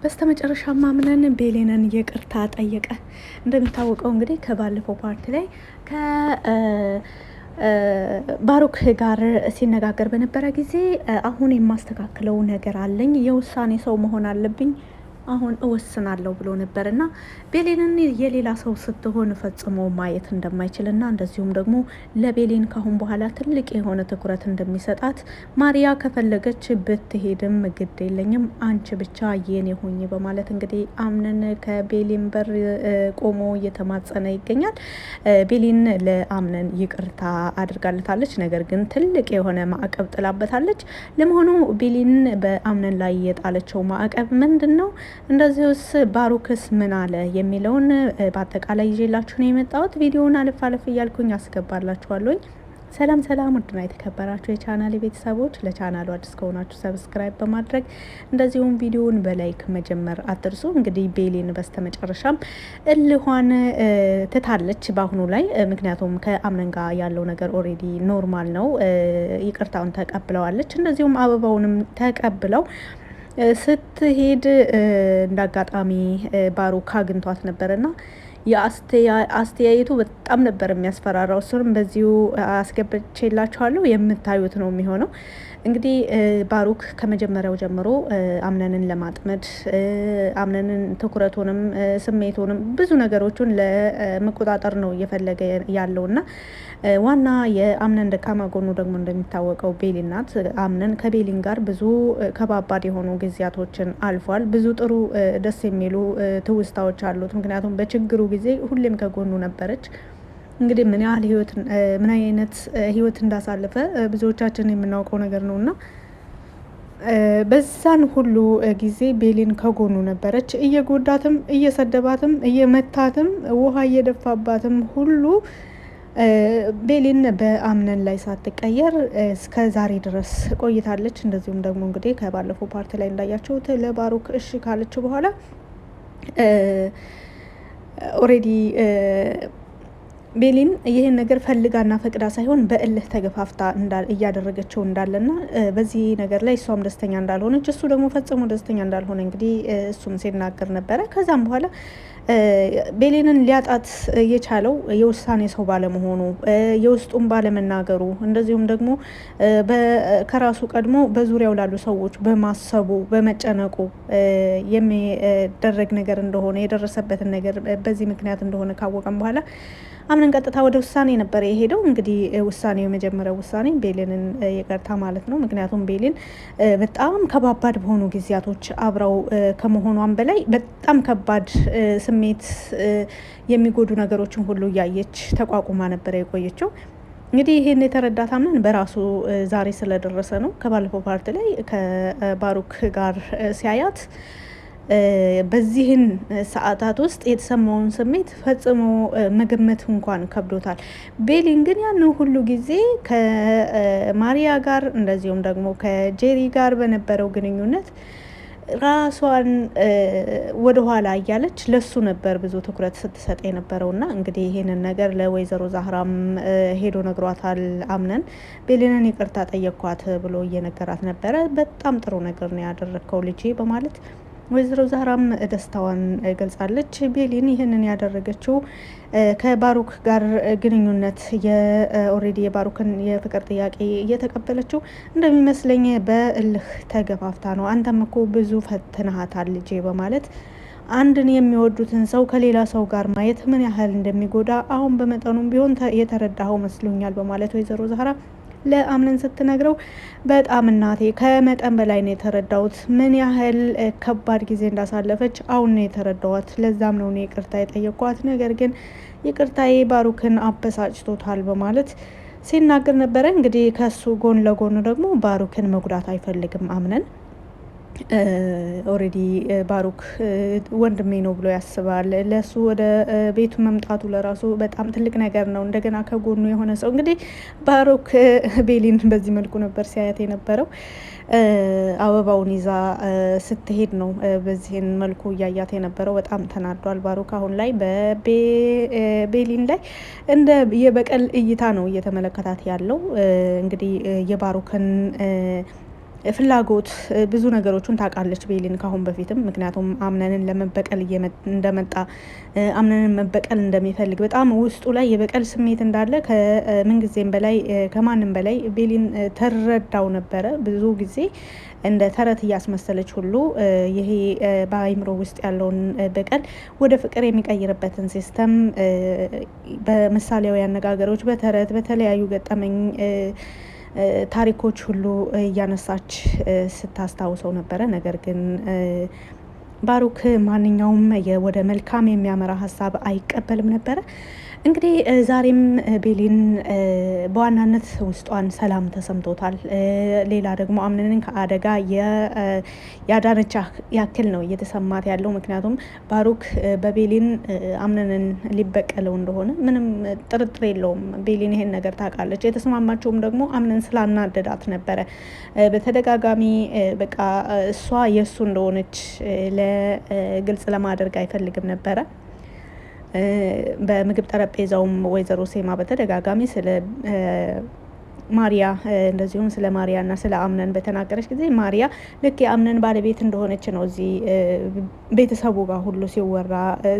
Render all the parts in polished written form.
በስተመጨረሻ ማምነን ቤሌንን ይቅርታ ጠየቀ። እንደሚታወቀው እንግዲህ ከባለፈው ፓርት ላይ ባሩክ ጋር ሲነጋገር በነበረ ጊዜ አሁን የማስተካክለው ነገር አለኝ፣ የውሳኔ ሰው መሆን አለብኝ፣ አሁን እወስናለሁ ብሎ ነበርና ቤሌንን የሌላ ሰው ስትሆን ፈጽሞ ማየት እንደማይችልና እንደዚሁም ደግሞ ለቤሌን ካሁን በኋላ ትልቅ የሆነ ትኩረት እንደሚሰጣት ማሪያ ከፈለገች ብትሄድም ግድ የለኝም አንቺ ብቻ የኔ ሆኝ በማለት እንግዲህ አምነን ከቤሌን በር ቆሞ እየተማጸነ ይገኛል። ቤሌን ለአምነን ይቅርታ አድርጋለታለች፣ ነገር ግን ትልቅ የሆነ ማዕቀብ ጥላበታለች። ለመሆኑ ቤሌን በአምነን ላይ የጣለችው ማዕቀብ ምንድን ነው? እንደዚሁስ ባሩክስ ምን አለ የሚለውን በአጠቃላይ ይዤላችሁ ነው የመጣሁት። ቪዲዮውን አልፍ አልፍ እያልኩኝ አስገባላችኋለሁኝ። ሰላም ሰላም፣ ውድና የተከበራችሁ የቻናል ቤተሰቦች፣ ለቻናሉ አዲስ ከሆናችሁ ሰብስክራይብ በማድረግ እንደዚሁም ቪዲዮውን በላይክ መጀመር አትርሱ። እንግዲህ ቤሌን በስተመጨረሻም እልኋን ትታለች በአሁኑ ላይ። ምክንያቱም ከአምነን ጋር ያለው ነገር ኦሬዲ ኖርማል ነው። ይቅርታውን ተቀብለዋለች፣ እንደዚሁም አበባውንም ተቀብለው ስትሄድ እንዳጋጣሚ ባሩክ አግኝቷት ነበርና የአስተያየቱ በጣም ነበር የሚያስፈራራው። እሱንም በዚሁ አስገብቼላችኋለሁ፣ የምታዩት ነው የሚሆነው። እንግዲህ ባሩክ ከመጀመሪያው ጀምሮ አምነንን ለማጥመድ አምነንን ትኩረቱንም ስሜቱንም ብዙ ነገሮችን ለመቆጣጠር ነው እየፈለገ ያለውና ዋና የአምነን ደካማ ጎኑ ደግሞ እንደሚታወቀው ቤሊን ናት። አምነን ከቤሊን ጋር ብዙ ከባባድ የሆኑ ጊዜያቶችን አልፏል። ብዙ ጥሩ ደስ የሚሉ ትውስታዎች አሉት። ምክንያቱም በችግሩ ጊዜ ሁሌም ከጎኑ ነበረች። እንግዲህ ምን ያህል ምን አይነት ህይወት እንዳሳለፈ ብዙዎቻችን የምናውቀው ነገር ነውና በዛን ሁሉ ጊዜ ቤሊን ከጎኑ ነበረች። እየጎዳትም እየሰደባትም እየመታትም ውሃ እየደፋባትም ሁሉ ቤሊን በአምነን ላይ ሳትቀየር እስከ ዛሬ ድረስ ቆይታለች። እንደዚሁም ደግሞ እንግዲህ ከባለፈው ፓርት ላይ እንዳያችሁት ለባሩክ እሺ ካለችው በኋላ ኦሬዲ ቤሊን ይህን ነገር ፈልጋና ፈቅዳ ሳይሆን በእልህ ተገፋፍታ እያደረገችው እንዳለና በዚህ ነገር ላይ እሷም ደስተኛ እንዳልሆነች እሱ ደግሞ ፈጽሞ ደስተኛ እንዳልሆነ እንግዲህ እሱም ሲናገር ነበረ። ከዛም በኋላ ቤሊንን ሊያጣት የቻለው የውሳኔ ሰው ባለመሆኑ፣ የውስጡን ባለመናገሩ፣ እንደዚሁም ደግሞ ከራሱ ቀድሞ በዙሪያው ላሉ ሰዎች በማሰቡ በመጨነቁ የሚደረግ ነገር እንደሆነ የደረሰበትን ነገር በዚህ ምክንያት እንደሆነ ካወቀም በኋላ አምነን ቀጥታ ወደ ውሳኔ ነበር የሄደው። እንግዲህ ውሳኔው የመጀመሪያው ውሳኔ ቤሊንን ይቅርታ ማለት ነው። ምክንያቱም ቤሊን በጣም ከባባድ በሆኑ ጊዜያቶች አብረው ከመሆኗም በላይ በጣም ከባድ ስሜት የሚጎዱ ነገሮችን ሁሉ እያየች ተቋቁማ ነበረ የቆየችው። እንግዲህ ይህን የተረዳት አምነን በራሱ ዛሬ ስለደረሰ ነው። ከባለፈው ፓርት ላይ ከባሩክ ጋር ሲያያት በዚህን ሰዓታት ውስጥ የተሰማውን ስሜት ፈጽሞ መገመት እንኳን ከብዶታል። ቤሊን ግን ያንን ሁሉ ጊዜ ከማሪያ ጋር እንደዚሁም ደግሞ ከጄሪ ጋር በነበረው ግንኙነት ራሷን ወደኋላ እያለች ለሱ ነበር ብዙ ትኩረት ስትሰጥ የነበረውና እንግዲህ ይህንን ነገር ለወይዘሮ ዛህራም ሄዶ ነግሯታል። አምነን ቤሊንን ይቅርታ ጠየኳት ብሎ እየነገራት ነበረ። በጣም ጥሩ ነገር ነው ያደረግከው ልጄ በማለት ወይዘሮ ዛህራም ደስታዋን ገልጻለች። ቤሊን ይህንን ያደረገችው ከባሩክ ጋር ግንኙነት ኦሬዲ የባሩክን የፍቅር ጥያቄ እየተቀበለችው እንደሚመስለኝ በእልህ ተገፋፍታ ነው። አንተም እኮ ብዙ ፈትነሃታል ልጄ በማለት አንድን የሚወዱትን ሰው ከሌላ ሰው ጋር ማየት ምን ያህል እንደሚጎዳ አሁን በመጠኑም ቢሆን የተረዳኸው መስሎኛል በማለት ወይዘሮ ዛህራ ለአምነን ስትነግረው በጣም እናቴ ከመጠን በላይ ነው የተረዳሁት። ምን ያህል ከባድ ጊዜ እንዳሳለፈች አሁን ነው የተረዳኋት። ለዛም ነው ይቅርታ የጠየኳት። ነገር ግን ይቅርታዬ ባሩክን አበሳጭቶታል በማለት ሲናገር ነበረ። እንግዲህ ከሱ ጎን ለጎን ደግሞ ባሩክን መጉዳት አይፈልግም አምነን። ኦሬዲ ባሩክ ወንድሜ ነው ብሎ ያስባል። ለሱ ወደ ቤቱ መምጣቱ ለራሱ በጣም ትልቅ ነገር ነው። እንደገና ከጎኑ የሆነ ሰው እንግዲህ ባሩክ ቤሊን በዚህ መልኩ ነበር ሲያያት የነበረው። አበባውን ይዛ ስትሄድ ነው በዚህን መልኩ እያያት የነበረው። በጣም ተናዷል ባሩክ። አሁን ላይ በቤሊን ላይ እንደ የበቀል እይታ ነው እየተመለከታት ያለው። እንግዲህ የባሩክን ፍላጎት ብዙ ነገሮችን ታውቃለች ቤሊን ካሁን በፊትም። ምክንያቱም አምነንን ለመበቀል እንደመጣ አምነንን መበቀል እንደሚፈልግ በጣም ውስጡ ላይ የበቀል ስሜት እንዳለ ከምንጊዜም በላይ ከማንም በላይ ቤሊን ተረዳው ነበረ። ብዙ ጊዜ እንደ ተረት እያስመሰለች ሁሉ ይሄ በአይምሮ ውስጥ ያለውን በቀል ወደ ፍቅር የሚቀይርበትን ሲስተም በምሳሌያዊ አነጋገሮች፣ በተረት፣ በተለያዩ ገጠመኝ ታሪኮች ሁሉ እያነሳች ስታስታውሰው ነበረ። ነገር ግን ባሩክ ማንኛውም ወደ መልካም የሚያመራ ሀሳብ አይቀበልም ነበረ። እንግዲህ ዛሬም ቤሊን በዋናነት ውስጧን ሰላም ተሰምቶታል። ሌላ ደግሞ አምነንን ከአደጋ ያዳነች ያክል ነው እየተሰማት ያለው። ምክንያቱም ባሩክ በቤሊን አምነንን ሊበቀለው እንደሆነ ምንም ጥርጥር የለውም። ቤሊን ይሄን ነገር ታውቃለች። የተስማማቸውም ደግሞ አምነን ስላናደዳት ነበረ። በተደጋጋሚ በቃ እሷ የእሱ እንደሆነች ለግልጽ ለማድረግ አይፈልግም ነበረ። በምግብ ጠረጴዛውም ወይዘሮ ሴማ በተደጋጋሚ ስለ ማሪያ እንደዚሁም ስለ ማሪያ እና ስለ አምነን በተናገረች ጊዜ ማሪያ ልክ የአምነን ባለቤት እንደሆነች ነው እዚህ ቤተሰቡ ጋር ሁሉ ሲወራ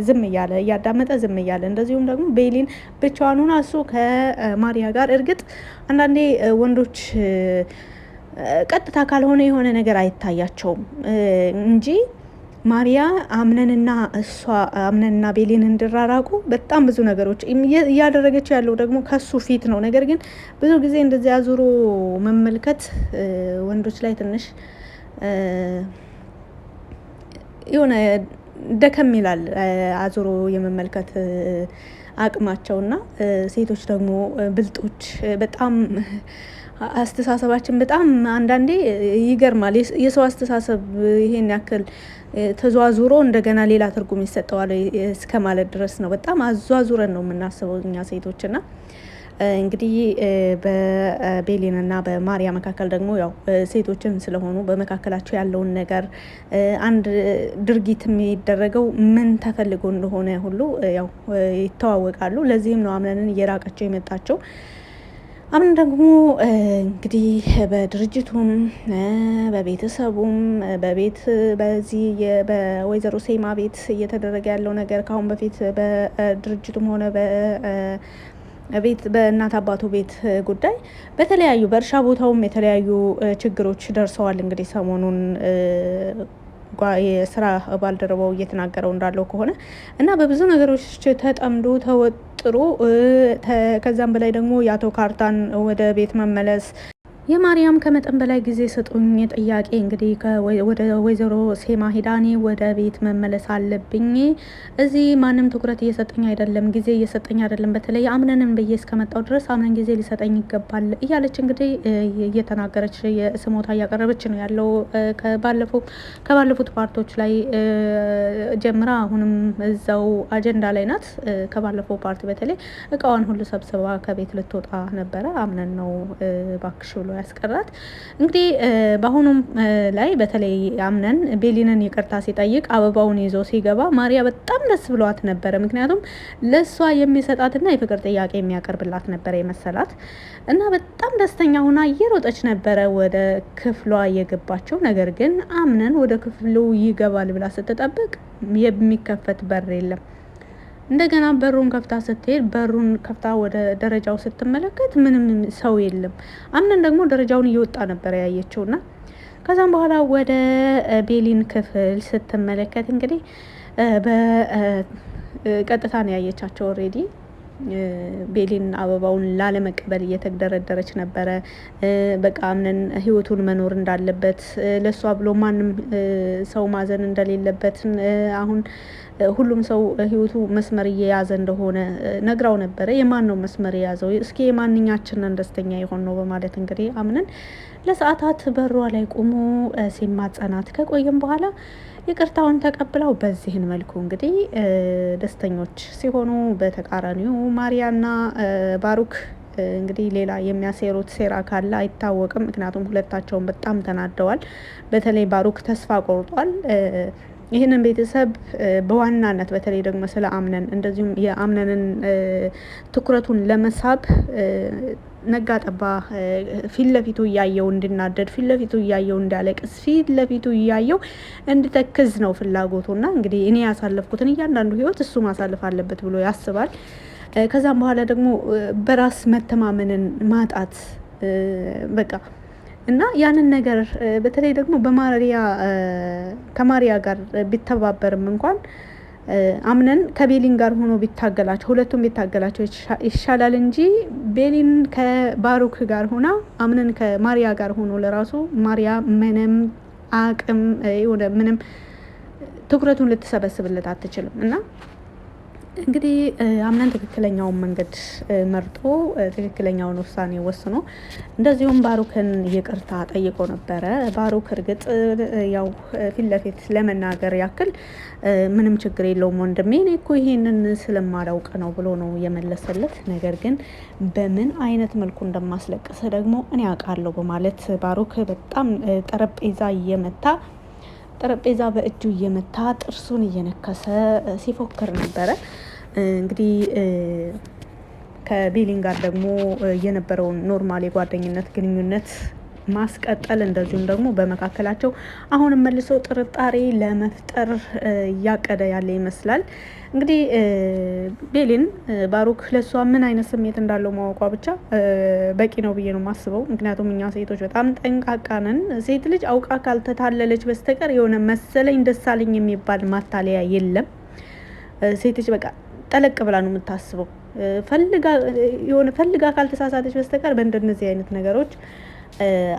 ዝም እያለ እያዳመጠ ዝም እያለ፣ እንደዚሁም ደግሞ ቤሊን ብቻዋን ሆና እሱ ከማሪያ ጋር እርግጥ አንዳንዴ ወንዶች ቀጥታ ካልሆነ የሆነ ነገር አይታያቸውም እንጂ ማሪያ አምነንና ቤሊን እንዲራራቁ በጣም ብዙ ነገሮች እያደረገች ያለው ደግሞ ከሱ ፊት ነው። ነገር ግን ብዙ ጊዜ እንደዚህ አዙሮ መመልከት ወንዶች ላይ ትንሽ የሆነ ደከም ይላል፣ አዙሮ የመመልከት አቅማቸውና ሴቶች ደግሞ ብልጦች በጣም አስተሳሰባችን በጣም አንዳንዴ ይገርማል። የሰው አስተሳሰብ ይሄን ያክል ተዟዙሮ እንደገና ሌላ ትርጉም ይሰጠዋል እስከ ማለት ድረስ ነው። በጣም አዟዙረን ነው የምናስበው እኛ ሴቶች። ና እንግዲህ በቤሊንና በማሪያ መካከል ደግሞ ያው ሴቶችን ስለሆኑ በመካከላቸው ያለውን ነገር አንድ ድርጊት የሚደረገው ምን ተፈልጎ እንደሆነ ሁሉ ያው ይተዋወቃሉ። ለዚህም ነው አምነንን እየራቀቸው የመጣቸው። አሁን ደግሞ እንግዲህ በድርጅቱም በቤተሰቡም በዚህ በወይዘሮ ሴማ ቤት እየተደረገ ያለው ነገር ካሁን በፊት በድርጅቱም ሆነ ቤት በእናት አባቱ ቤት ጉዳይ በተለያዩ በእርሻ ቦታውም የተለያዩ ችግሮች ደርሰዋል። እንግዲህ ሰሞኑን የስራ ባልደረባው እየተናገረው እንዳለው ከሆነ እና በብዙ ነገሮች ተጠምዶ ተወጥሮ ከዛም በላይ ደግሞ የአቶ ካርታን ወደ ቤት መመለስ የማርያም ከመጠን በላይ ጊዜ ስጡኝ ጥያቄ እንግዲህ ወደ ወይዘሮ ሴማ ሂዳኔ ወደ ቤት መመለስ አለብኝ፣ እዚህ ማንም ትኩረት እየሰጠኝ አይደለም፣ ጊዜ እየሰጠኝ አይደለም፣ በተለይ አምነንን ብዬ እስከመጣው ድረስ አምነን ጊዜ ሊሰጠኝ ይገባል እያለች እንግዲህ እየተናገረች ስሞታ እያቀረበች ነው ያለው። ከባለፉት ፓርቶች ላይ ጀምራ አሁንም እዛው አጀንዳ ላይ ናት። ከባለፈው ፓርት በተለይ እቃዋን ሁሉ ሰብስባ ከቤት ልትወጣ ነበረ። አምነን ነው ባክሽ ብሎ ያስቀራት። እንግዲህ በአሁኑም ላይ በተለይ አምነን ቤሊንን ይቅርታ ሲጠይቅ አበባውን ይዞ ሲገባ ማሪያ በጣም ደስ ብሏት ነበረ። ምክንያቱም ለእሷ የሚሰጣትና የፍቅር ጥያቄ የሚያቀርብላት ነበረ የመሰላት እና በጣም ደስተኛ ሆና እየሮጠች ነበረ ወደ ክፍሏ የገባቸው። ነገር ግን አምነን ወደ ክፍሉ ይገባል ብላ ስትጠብቅ የሚከፈት በር የለም። እንደገና በሩን ከፍታ ስትሄድ በሩን ከፍታ ወደ ደረጃው ስትመለከት ምንም ሰው የለም። አምነን ደግሞ ደረጃውን እየወጣ ነበር ያየችውና ከዛም በኋላ ወደ ቤሊን ክፍል ስትመለከት እንግዲህ በቀጥታ ነው ያየቻቸው። ኦልሬዲ ቤሊን አበባውን ላለመቀበል እየተደረደረች ነበረ። በቃ አምነን ህይወቱን መኖር እንዳለበት ለሷ ብሎ ማንም ሰው ማዘን እንደሌለበት አሁን ሁሉም ሰው ህይወቱ መስመር እየያዘ እንደሆነ ነግራው ነበረ። የማን ነው መስመር የያዘው? እስኪ የማንኛችንን ደስተኛ የሆን ነው በማለት እንግዲህ አምነን ለሰዓታት በሯ ላይ ቆሞ ሲማጸናት ከቆየም በኋላ ይቅርታውን ተቀብለው በዚህን መልኩ እንግዲህ ደስተኞች ሲሆኑ፣ በተቃራኒው ማሪያና ባሩክ እንግዲህ ሌላ የሚያሴሩት ሴራ ካለ አይታወቅም። ምክንያቱም ሁለታቸውን በጣም ተናደዋል። በተለይ ባሩክ ተስፋ ቆርጧል። ይህንን ቤተሰብ በዋናነት በተለይ ደግሞ ስለ አምነን እንደዚሁም የአምነንን ትኩረቱን ለመሳብ ነጋ ጠባ ፊት ለፊቱ እያየው እንድናደድ፣ ፊት ለፊቱ እያየው እንዳለቅስ፣ ፊት ለፊቱ እያየው እንድተክዝ ነው ፍላጎቱና እንግዲህ እኔ ያሳለፍኩትን እያንዳንዱ ህይወት እሱ ማሳለፍ አለበት ብሎ ያስባል። ከዛም በኋላ ደግሞ በራስ መተማመንን ማጣት በቃ እና ያንን ነገር በተለይ ደግሞ ከማሪያ ጋር ቢተባበርም እንኳን አምነን ከቤሊን ጋር ሆኖ ቢታገላቸው ሁለቱም ቢታገላቸው ይሻላል እንጂ ቤሊን ከባሩክ ጋር ሆና አምነን ከማሪያ ጋር ሆኖ ለራሱ ማሪያ ምንም አቅም የሆነ ምንም ትኩረቱን ልትሰበስብለት አትችልም እና እንግዲህ አምነን ትክክለኛውን መንገድ መርጦ ትክክለኛውን ውሳኔ ወስኖ እንደዚሁም ባሩክን ይቅርታ ጠይቆ ነበረ። ባሩክ እርግጥ ያው ፊት ለፊት ለመናገር ያክል ምንም ችግር የለውም ወንድሜ፣ እኔ እኮ ይሄንን ስለማላውቅ ነው ብሎ ነው የመለሰለት። ነገር ግን በምን አይነት መልኩ እንደማስለቅሰ ደግሞ እኔ አውቃለሁ በማለት ባሩክ በጣም ጠረጴዛ በእጁ እየመታ ጥርሱን እየነከሰ ሲፎክር ነበረ። እንግዲህ ከቤሊን ጋር ደግሞ የነበረውን ኖርማል የጓደኝነት ግንኙነት ማስቀጠል እንደዚሁም ደግሞ በመካከላቸው አሁንም መልሶ ጥርጣሬ ለመፍጠር እያቀደ ያለ ይመስላል። እንግዲህ ቤሊን ባሩክ ለሷ ምን አይነት ስሜት እንዳለው ማወቋ ብቻ በቂ ነው ብዬ ነው የማስበው። ምክንያቱም እኛ ሴቶች በጣም ጠንቃቃ ነን። ሴት ልጅ አውቃ ካልተታለለች በስተቀር የሆነ መሰለኝ ደሳለኝ የሚባል ማታለያ የለም። ሴት ልጅ በቃ ጠለቅ ብላ ነው የምታስበው። ፈልጋ ካልተሳሳተች በስተቀር በእንደነዚህ አይነት ነገሮች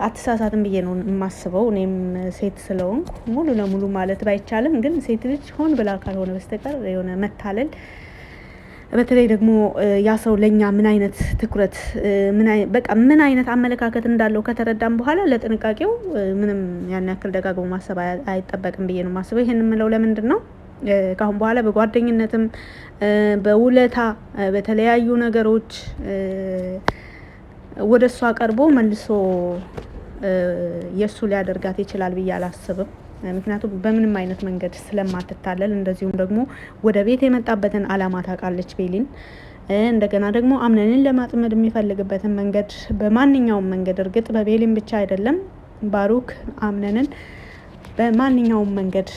አትሳሳትም ብዬ ነው የማስበው። እኔም ሴት ስለሆንኩ ሙሉ ለሙሉ ማለት ባይቻልም ግን ሴት ልጅ ሆን ብላ ካልሆነ በስተቀር የሆነ መታለል፣ በተለይ ደግሞ ያ ሰው ለኛ ምን አይነት ትኩረት ምን አይነት አመለካከት እንዳለው ከተረዳም በኋላ ለጥንቃቄው ምንም ያን ያክል ደጋግሞ ማሰብ አይጠበቅም ብዬ ነው የማስበው። ይሄን የምለው ለምንድን ነው? ካሁን በኋላ በጓደኝነትም በውለታ በተለያዩ ነገሮች ወደ እሷ ቀርቦ መልሶ የእሱ ሊያደርጋት ይችላል ብዬ አላስብም። ምክንያቱም በምንም አይነት መንገድ ስለማትታለል፣ እንደዚሁም ደግሞ ወደ ቤት የመጣበትን አላማ ታውቃለች ቤሊን። እንደገና ደግሞ አምነንን ለማጥመድ የሚፈልግበትን መንገድ በማንኛውም መንገድ፣ እርግጥ በቤሊን ብቻ አይደለም፣ ባሩክ አምነንን በማንኛውም መንገድ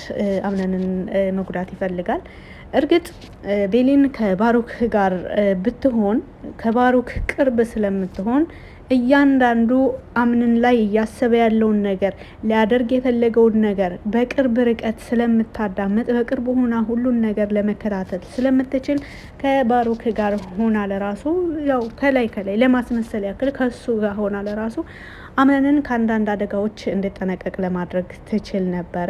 አምነንን መጉዳት ይፈልጋል። እርግጥ ቤሊን ከባሩክ ጋር ብትሆን ከባሩክ ቅርብ ስለምትሆን እያንዳንዱ አምነን ላይ እያሰበ ያለውን ነገር ሊያደርግ የፈለገውን ነገር በቅርብ ርቀት ስለምታዳምጥ በቅርብ ሆና ሁሉን ነገር ለመከታተል ስለምትችል ከባሩክ ጋር ሆና ለራሱ ያው ከላይ ለማስመሰል ያክል ከሱ ጋር ሆና ለራሱ አምነንን ከአንዳንድ አደጋዎች እንድጠነቀቅ ለማድረግ ትችል ነበረ።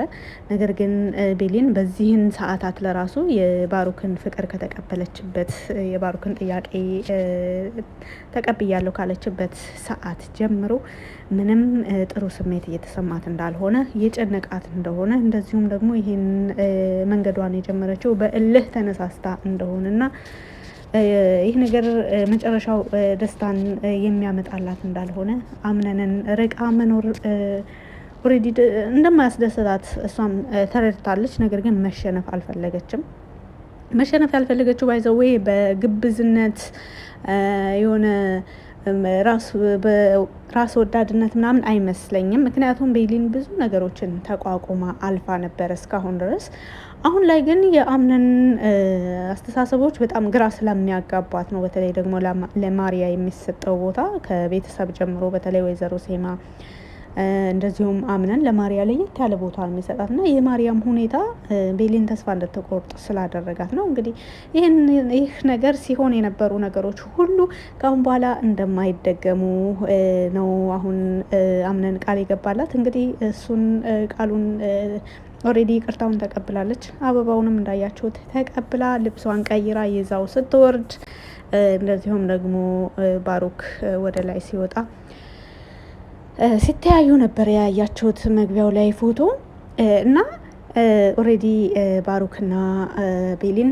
ነገር ግን ቤሊን በዚህን ሰዓታት ለራሱ የባሩክን ፍቅር ከተቀበለችበት የባሩክን ጥያቄ ተቀብያለሁ ካለችበት ሰዓት ጀምሮ ምንም ጥሩ ስሜት እየተሰማት እንዳልሆነ እየጨነቃት እንደሆነ እንደዚሁም ደግሞ ይህን መንገዷን የጀመረችው በእልህ ተነሳስታ እንደሆነና ይህ ነገር መጨረሻው ደስታን የሚያመጣላት እንዳልሆነ አምነንን ርቃ መኖር ኦልሬዲ እንደማያስደስታት እሷም ተረድታለች። ነገር ግን መሸነፍ አልፈለገችም። መሸነፍ ያልፈለገችው ባይዘዌ በግብዝነት የሆነ ራስ ወዳድነት ምናምን አይመስለኝም። ምክንያቱም ቤሊን ብዙ ነገሮችን ተቋቁማ አልፋ ነበረ እስካሁን ድረስ። አሁን ላይ ግን የአምነን አስተሳሰቦች በጣም ግራ ስለሚያጋባት ነው። በተለይ ደግሞ ለማሪያ የሚሰጠው ቦታ ከቤተሰብ ጀምሮ በተለይ ወይዘሮ ሴማ እንደዚሁም አምነን ለማሪያ ለየት ያለ ቦታ ነው የሚሰጣት እና የማሪያም ሁኔታ ቤሊን ተስፋ እንድትቆርጥ ስላደረጋት ነው። እንግዲህ ይህ ነገር ሲሆን የነበሩ ነገሮች ሁሉ ከአሁን በኋላ እንደማይደገሙ ነው አሁን አምነን ቃል የገባላት። እንግዲህ እሱን ቃሉን ኦልሬዲ ይቅርታውን ተቀብላለች። አበባውንም እንዳያችሁት ተቀብላ ልብሷን ቀይራ ይዛው ስትወርድ፣ እንደዚሁም ደግሞ ባሩክ ወደ ላይ ሲወጣ ሲተያዩ ነበር ያያችሁት መግቢያው ላይ ፎቶ እና ኦልሬዲ ባሩክና ቤሊን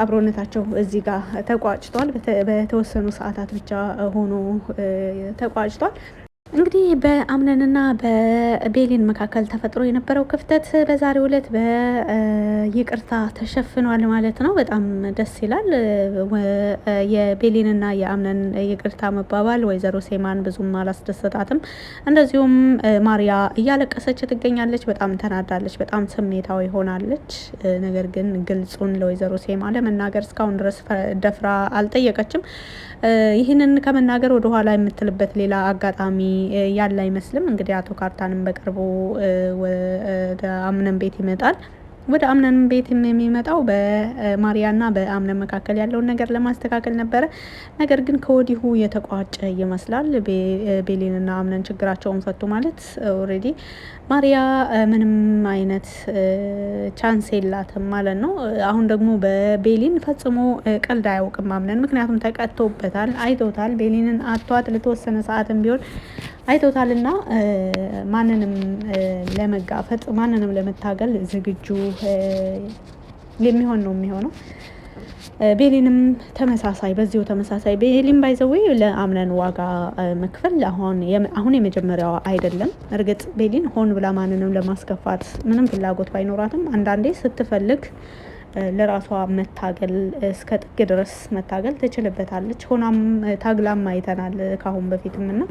አብሮነታቸው እዚህ ጋር ተቋጭቷል። በተወሰኑ ሰዓታት ብቻ ሆኖ ተቋጭቷል። እንግዲህ በአምነንና በቤሊን መካከል ተፈጥሮ የነበረው ክፍተት በዛሬው ዕለት በይቅርታ ተሸፍኗል ማለት ነው። በጣም ደስ ይላል። የቤሊንና የአምነን ይቅርታ መባባል ወይዘሮ ሴማን ብዙም አላስደሰታትም። እንደዚሁም ማሪያ እያለቀሰች ትገኛለች። በጣም ተናዳለች፣ በጣም ስሜታዊ ሆናለች። ነገር ግን ግልጹን ለወይዘሮ ሴማ ለመናገር እስካሁን ድረስ ደፍራ አልጠየቀችም። ይህንን ከመናገር ወደኋላ የምትልበት ሌላ አጋጣሚ ያለ አይመስልም። እንግዲህ አቶ ካርታንም በቅርቡ ወደ አምነን ቤት ይመጣል። ወደ አምነን ቤት የሚመጣው በማሪያና በአምነን መካከል ያለውን ነገር ለማስተካከል ነበረ። ነገር ግን ከወዲሁ የተቋጨ ይመስላል። ቤሊንና አምነን ችግራቸውን ፈቱ ማለት ኦልሬዲ ማሪያ ምንም አይነት ቻንስ የላትም ማለት ነው። አሁን ደግሞ በቤሊን ፈጽሞ ቀልድ አያውቅም አምነን፣ ምክንያቱም ተቀጥቶበታል፣ አይቶታል። ቤሊንን አቷት ለተወሰነ ሰዓትም ቢሆን አይቶታልና ማንንም ለመጋፈጥ ማንንም ለመታገል ዝግጁ የሚሆን ነው የሚሆነው። ቤሊንም ተመሳሳይ በዚሁ ተመሳሳይ ቤሊን ባይዘዌ ለአምነን ዋጋ መክፈል አሁን የመጀመሪያዋ አይደለም። እርግጥ ቤሊን ሆን ብላ ማንንም ለማስከፋት ምንም ፍላጎት ባይኖራትም አንዳንዴ ስትፈልግ ለራሷ መታገል እስከ ጥግ ድረስ መታገል ትችልበታለች። ሆናም ታግላም አይተናል ካሁን በፊትም እና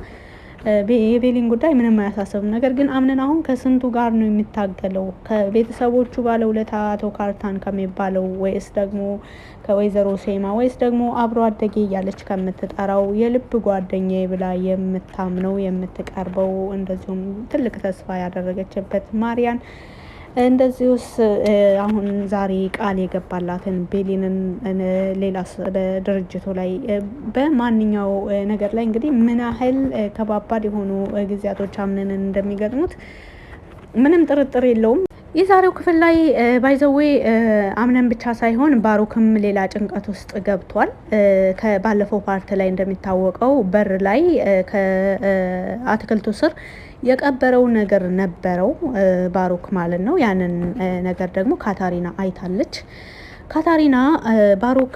የቤሊን ጉዳይ ምንም አያሳስብም። ነገር ግን አምነን አሁን ከስንቱ ጋር ነው የሚታገለው? ከቤተሰቦቹ ባለውለታ አቶ ካርታን ከሚባለው ወይስ ደግሞ ከወይዘሮ ሴማ ወይስ ደግሞ አብሮ አደጌ እያለች ከምትጠራው የልብ ጓደኛዬ ብላ የምታምነው የምትቀርበው እንደዚሁም ትልቅ ተስፋ ያደረገችበት ማሪያን እንደዚሁስ አሁን ዛሬ ቃል የገባላትን ቤሊንን ሌላ በድርጅቱ ላይ በማንኛው ነገር ላይ እንግዲህ ምን ያህል ከባባድ የሆኑ ጊዜያቶች አምነንን እንደሚገጥሙት ምንም ጥርጥር የለውም። የዛሬው ክፍል ላይ ባይዘዌ አምነን ብቻ ሳይሆን ባሩክም ሌላ ጭንቀት ውስጥ ገብቷል። ከባለፈው ፓርት ላይ እንደሚታወቀው በር ላይ ከአትክልቱ ስር የቀበረው ነገር ነበረው ባሩክ ማለት ነው። ያንን ነገር ደግሞ ካታሪና አይታለች። ካታሪና ባሩክ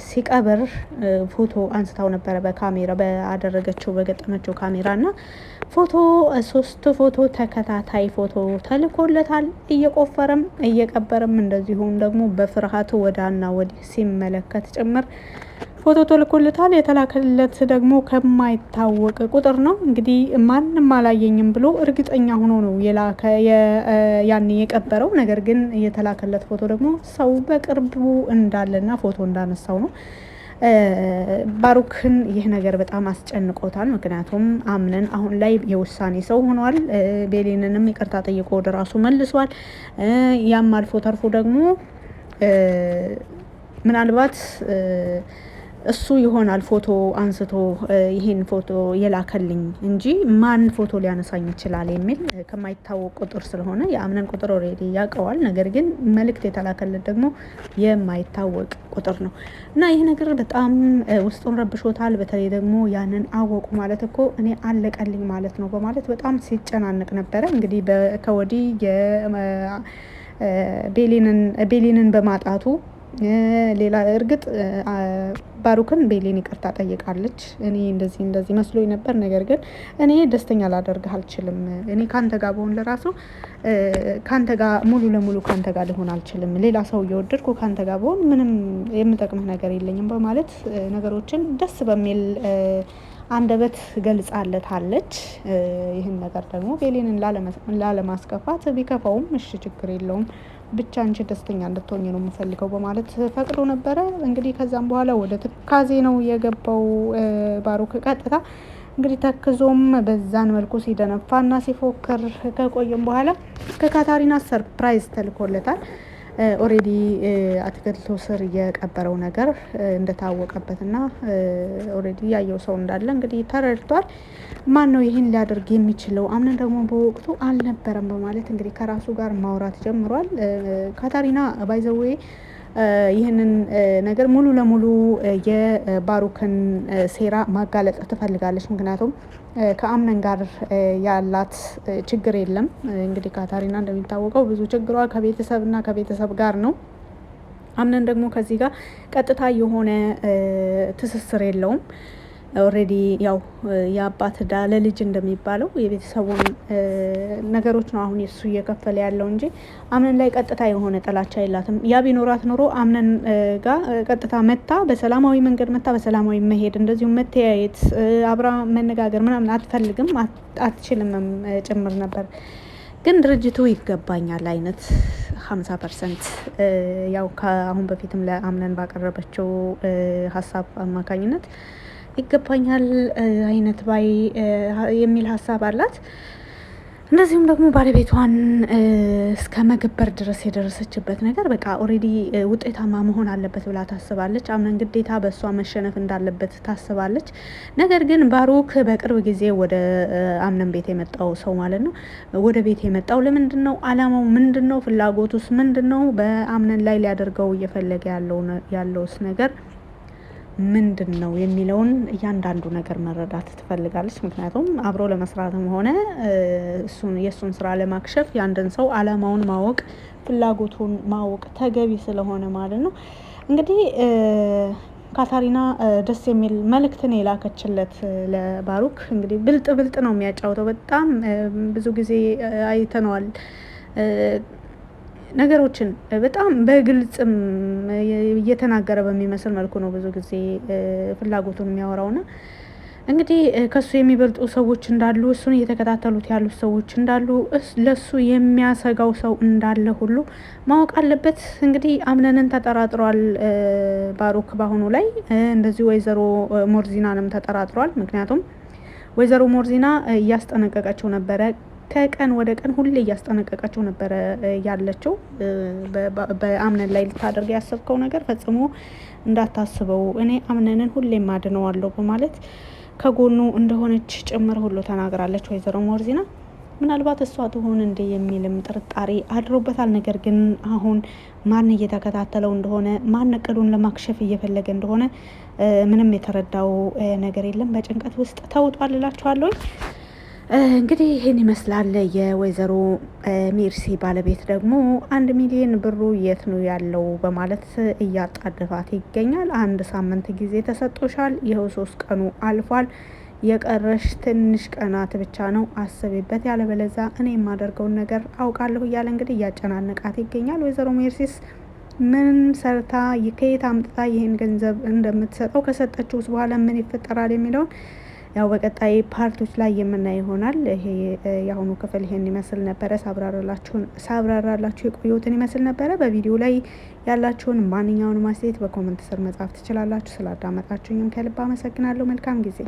ሲቀብር ፎቶ አንስታው ነበረ በካሜራ በአደረገችው በገጠመችው ካሜራ እና ፎቶ 3 ፎቶ ተከታታይ ፎቶ ተልኮለታል። እየቆፈረም እየቀበረም እንደዚሁም ደግሞ በፍርሃቱ ወዳና ወዲህ ሲመለከት ጭምር ፎቶ ተልኮለታል። የተላከለት ደግሞ ከማይታወቅ ቁጥር ነው። እንግዲህ ማንም አላየኝም ብሎ እርግጠኛ ሆኖ ነው ያኔ የቀበረው። ነገር ግን የተላከለት ፎቶ ደግሞ ሰው በቅርቡ እንዳለና ፎቶ እንዳነሳው ነው። ባሩክን ይህ ነገር በጣም አስጨንቆታል። ምክንያቱም አምነን አሁን ላይ የውሳኔ ሰው ሆኗል። ቤሊንንም ይቅርታ ጠይቆ ወደ ራሱ መልሷል። ያም አልፎ ተርፎ ደግሞ ምናልባት እሱ ይሆናል ፎቶ አንስቶ ይሄን ፎቶ የላከልኝ እንጂ ማን ፎቶ ሊያነሳኝ ይችላል የሚል ከማይታወቅ ቁጥር ስለሆነ የአምነን ቁጥር ኦልሬዲ ያውቀዋል። ነገር ግን መልእክት የተላከለት ደግሞ የማይታወቅ ቁጥር ነው እና ይህ ነገር በጣም ውስጡን ረብሾታል። በተለይ ደግሞ ያንን አወቁ ማለት እኮ እኔ አለቀልኝ ማለት ነው በማለት በጣም ሲጨናነቅ ነበረ። እንግዲህ ከወዲህ ቤሊንን በማጣቱ ሌላ እርግጥ ባሩክን ቤሊን ይቅርታ ጠይቃለች። እኔ እንደዚህ መስሎኝ ነበር፣ ነገር ግን እኔ ደስተኛ ላደርግህ አልችልም። እኔ ካንተ ጋር በሆን ለራሱ ካንተ ጋር ሙሉ ለሙሉ ካንተ ጋር ልሆን አልችልም። ሌላ ሰው እየወደድኩ ካንተ ጋር በሆን ምንም የምጠቅምህ ነገር የለኝም በማለት ነገሮችን ደስ በሚል አንደበት ገልጻለታለች። ይህን ነገር ደግሞ ቤሊንን ላለማስከፋት ቢከፋውም እሺ ችግር የለውም ብቻ አንቺ ደስተኛ እንድትሆኝ ነው የምፈልገው በማለት ፈቅዶ ነበረ። እንግዲህ ከዛም በኋላ ወደ ትካዜ ነው የገባው ባሩክ ቀጥታ። እንግዲህ ተክዞም በዛን መልኩ ሲደነፋና ሲፎክር ከቆየም በኋላ ከካታሪና ሰርፕራይዝ ተልኮለታል። ኦሬዲ አትክልቱ ስር የቀበረው ነገር እንደታወቀበትና ኦሬዲ ያየው ሰው እንዳለ እንግዲህ ተረድቷል። ማን ነው ይህን ሊያደርግ የሚችለው? አምነን ደግሞ በወቅቱ አልነበረም በማለት እንግዲህ ከራሱ ጋር ማውራት ጀምሯል። ካታሪና ባይዘዌ ይህንን ነገር ሙሉ ለሙሉ የባሩክን ሴራ ማጋለጥ ትፈልጋለች። ምክንያቱም ከአምነን ጋር ያላት ችግር የለም። እንግዲህ ካታሪና እንደሚታወቀው ብዙ ችግሯ ከቤተሰብና ከቤተሰብ ጋር ነው። አምነን ደግሞ ከዚህ ጋር ቀጥታ የሆነ ትስስር የለውም። ኦልሬዲ ያው የአባት ዕዳ ለልጅ እንደሚባለው የቤተሰቡን ነገሮች ነው አሁን የሱ እየከፈለ ያለው እንጂ አምነን ላይ ቀጥታ የሆነ ጥላቻ የላትም። ያ ቢኖራት ኖሮ አምነን ጋር ቀጥታ መታ በሰላማዊ መንገድ መታ በሰላማዊ መሄድ እንደዚሁም መተያየት አብራ መነጋገር ምናምን አትፈልግም አትችልምም ጭምር ነበር። ግን ድርጅቱ ይገባኛል አይነት 50% ያው ከአሁን በፊትም ለአምነን ባቀረበችው ሀሳብ አማካኝነት ይገባኛል አይነት ባይ የሚል ሀሳብ አላት። እንደዚሁም ደግሞ ባለቤቷን እስከ መገበር ድረስ የደረሰችበት ነገር በቃ ኦልሬዲ ውጤታማ መሆን አለበት ብላ ታስባለች። አምነን ግዴታ በእሷ መሸነፍ እንዳለበት ታስባለች። ነገር ግን ባሩክ በቅርብ ጊዜ ወደ አምነን ቤት የመጣው ሰው ማለት ነው ወደ ቤት የመጣው ለምንድን ነው? አላማው ምንድን ነው? ፍላጎቱስ ምንድን ነው? በአምነን ላይ ሊያደርገው እየፈለገ ያለውስ ነገር ምንድን ነው የሚለውን እያንዳንዱ ነገር መረዳት ትፈልጋለች። ምክንያቱም አብሮ ለመስራትም ሆነ የእሱን ስራ ለማክሸፍ የአንድን ሰው አላማውን ማወቅ ፍላጎቱን ማወቅ ተገቢ ስለሆነ ማለት ነው። እንግዲህ ካታሪና ደስ የሚል መልእክትን የላከችለት ለባሩክ እንግዲህ ብልጥ ነው የሚያጫውተው። በጣም ብዙ ጊዜ አይተነዋል። ነገሮችን በጣም በግልጽም እየተናገረ በሚመስል መልኩ ነው ብዙ ጊዜ ፍላጎቱን የሚያወራውና እንግዲህ ከሱ የሚበልጡ ሰዎች እንዳሉ እሱን እየተከታተሉት ያሉት ሰዎች እንዳሉ ለሱ የሚያሰጋው ሰው እንዳለ ሁሉ ማወቅ አለበት። እንግዲህ አምነንን ተጠራጥሯል ባሩክ በአሁኑ ላይ እንደዚህ ወይዘሮ ሞርዚናንም ተጠራጥሯል። ምክንያቱም ወይዘሮ ሞርዚና እያስጠነቀቀችው ነበረ ከቀን ወደ ቀን ሁሌ እያስጠነቀቀችው ነበረ ያለችው በአምነን ላይ ልታደርግ ያሰብከው ነገር ፈጽሞ እንዳታስበው እኔ አምነንን ሁሌም አድነዋለሁ በማለት ከጎኑ እንደሆነች ጭምር ሁሉ ተናግራለች ወይዘሮ ሞርዚና። ምናልባት እሷ ትሆን እንደ የሚልም ጥርጣሬ አድሮበታል። ነገር ግን አሁን ማን እየተከታተለው እንደሆነ ማን እቅዱን ለማክሸፍ እየፈለገ እንደሆነ ምንም የተረዳው ነገር የለም። በጭንቀት ውስጥ ተውጧል እላችኋለሁ። እንግዲህ ይህን ይመስላል። የወይዘሮ ሜርሲ ባለቤት ደግሞ 1 ሚሊዮን ብሩ የት ነው ያለው በማለት እያጣደፋት ይገኛል። 1 ሳምንት ጊዜ ተሰጥቶሻል፣ ይኸው 3 ቀኑ አልፏል፣ የቀረሽ ትንሽ ቀናት ብቻ ነው፣ አስቢበት፣ ያለበለዛ እኔ የማደርገውን ነገር አውቃለሁ እያለ እንግዲህ እያጨናነቃት ይገኛል። ወይዘሮ ሜርሲስ ምን ሰርታ ከየት አምጥታ ይህን ገንዘብ እንደምትሰጠው ከሰጠችውስ በኋላ ምን ይፈጠራል የሚለውን ያው በቀጣይ ፓርቶች ላይ የምናይ ይሆናል። ይሄ የአሁኑ ክፍል ይሄን ይመስል ነበረ። ሳብራራላችሁ የቆየሁትን ይመስል ነበረ። በቪዲዮ ላይ ያላችሁን ማንኛውንም አስተያየት በኮመንት ስር መጻፍ ትችላላችሁ። ስላዳመጣችሁኝም ከልብ አመሰግናለሁ። መልካም ጊዜ